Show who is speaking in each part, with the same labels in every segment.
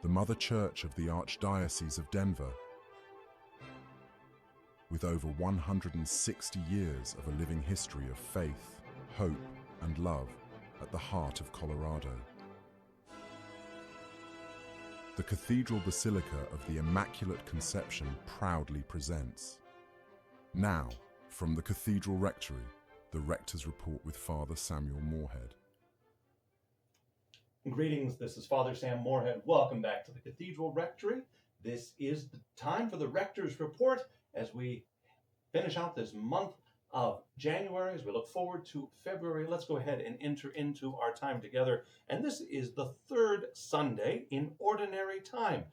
Speaker 1: the mother church of the Archdiocese of Denver, with over 160 years of a living history of faith, hope, and love at the heart of Colorado. The Cathedral Basilica of the Immaculate Conception proudly presents. Now, from the Cathedral Rectory, the Rector's Report with Father Samuel Morehead.
Speaker 2: Greetings, this is Father Sam Morehead. Welcome back to the Cathedral Rectory. This is the time for the Rector's Report as we finish out this month of January, as we look forward to February. Let's go ahead and enter into our time together. And this is the third Sunday in Ordinary Time.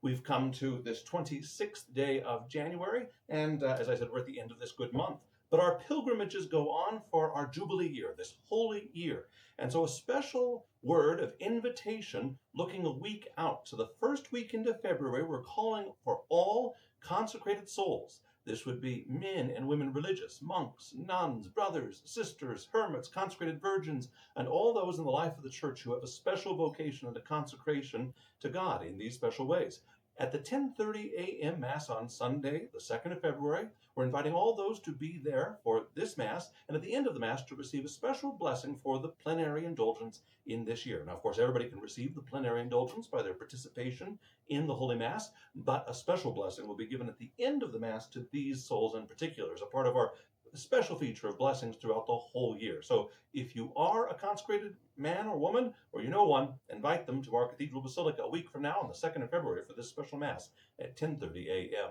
Speaker 2: We've come to this 26th day of January, and as I said, we're at the end of this good month. But our pilgrimages go on for our Jubilee year, this holy year. And so a special word of invitation looking a week out. So the first week into February, we're calling for all consecrated souls. This would be men and women religious, monks, nuns, brothers, sisters, hermits, consecrated virgins, and all those in the life of the church who have a special vocation and a consecration to God in these special ways. At the 10:30 a.m. Mass on Sunday, the 2nd of February, we're inviting all those to be there for this Mass, and at the end of the Mass to receive a special blessing for the plenary indulgence in this year. Now, of course, everybody can receive the plenary indulgence by their participation in the Holy Mass, but a special blessing will be given at the end of the Mass to these souls in particular as a part of our special feature of blessings throughout the whole year. So if you are a consecrated man or woman, or you know one, invite them to our Cathedral Basilica a week from now on the 2nd of February for this special Mass at 10:30 a.m.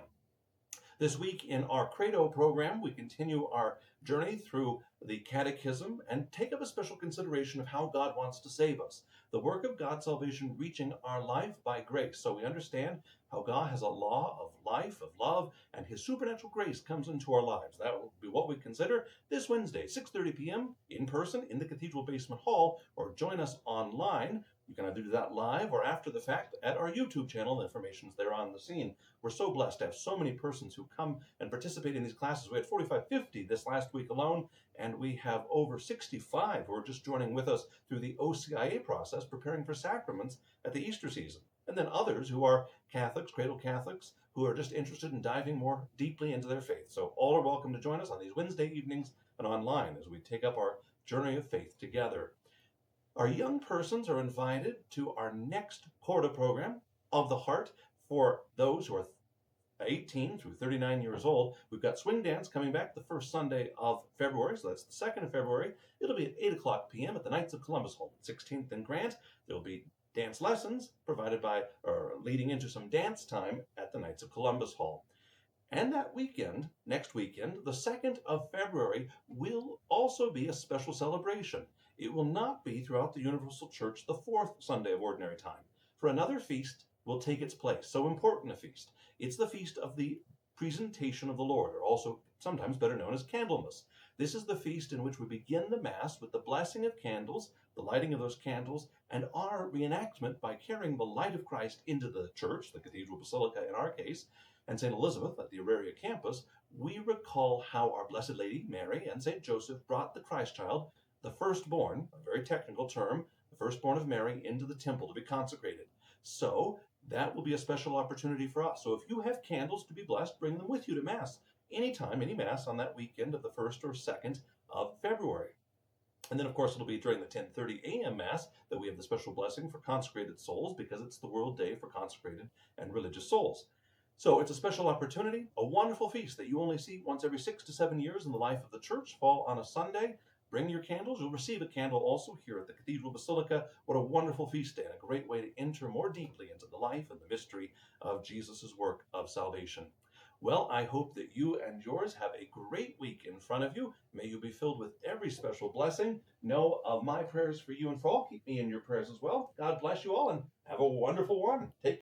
Speaker 2: This week in our Credo program, we continue our journey through the Catechism and take up a special consideration of how God wants to save us. The work of God's salvation reaching our life by grace. So we understand how God has a law of life, of love, and His supernatural grace comes into our lives. That will be what we consider this Wednesday, 6:30 p.m. in person in the Cathedral Basement Hall, or join us online. You can either do that live or after the fact at our YouTube channel. The information's there on the scene. We're so blessed to have so many persons who come and participate in these classes. We had 45-50 this last week alone, and we have over 65 who are just joining with us through the OCIA process, preparing for sacraments at the Easter season. And then others who are Catholics, cradle Catholics, who are just interested in diving more deeply into their faith. So all are welcome to join us on these Wednesday evenings and online as we take up our journey of faith together. Our young persons are invited to our next Quarter program of the Heart for those who are 18 through 39 years old. We've got swing dance coming back the first Sunday of February, so that's the 2nd of February. It'll be at 8 o'clock p.m. at the Knights of Columbus Hall, 16th and Grant. There'll be dance lessons provided by, or leading into some dance time at the Knights of Columbus Hall. And that weekend, next weekend, the 2nd of February, will also be a special celebration. It will not be throughout the Universal Church the 4th Sunday of Ordinary Time, for another feast will take its place. So important a feast. It's the feast of the Presentation of the Lord, or also sometimes better known as Candlemas. This is the feast in which we begin the Mass with the blessing of candles, the lighting of those candles, and our reenactment by carrying the light of Christ into the church, the Cathedral Basilica in our case, and St. Elizabeth at the Auraria campus. We recall how our Blessed Lady, Mary, and St. Joseph brought the Christ child, the firstborn, a very technical term, the firstborn of Mary, into the temple to be consecrated. So that will be a special opportunity for us. So if you have candles to be blessed, bring them with you to Mass anytime, any Mass on that weekend of the 1st or 2nd of February. And then, of course, it'll be during the 10:30 a.m. Mass that we have the special blessing for consecrated souls, because it's the World Day for consecrated and religious souls. So it's a special opportunity, a wonderful feast that you only see once every 6 to 7 years in the life of the church, fall on a Sunday. Bring your candles. You'll receive a candle also here at the Cathedral Basilica. What a wonderful feast day, and a great way to enter more deeply into the life and the mystery of Jesus' work of salvation. Well, I hope that you and yours have a great week in front of you. May you be filled with every special blessing. Know of my prayers for you and for all. Keep me in your prayers as well. God bless you all, and have a wonderful one. Take care.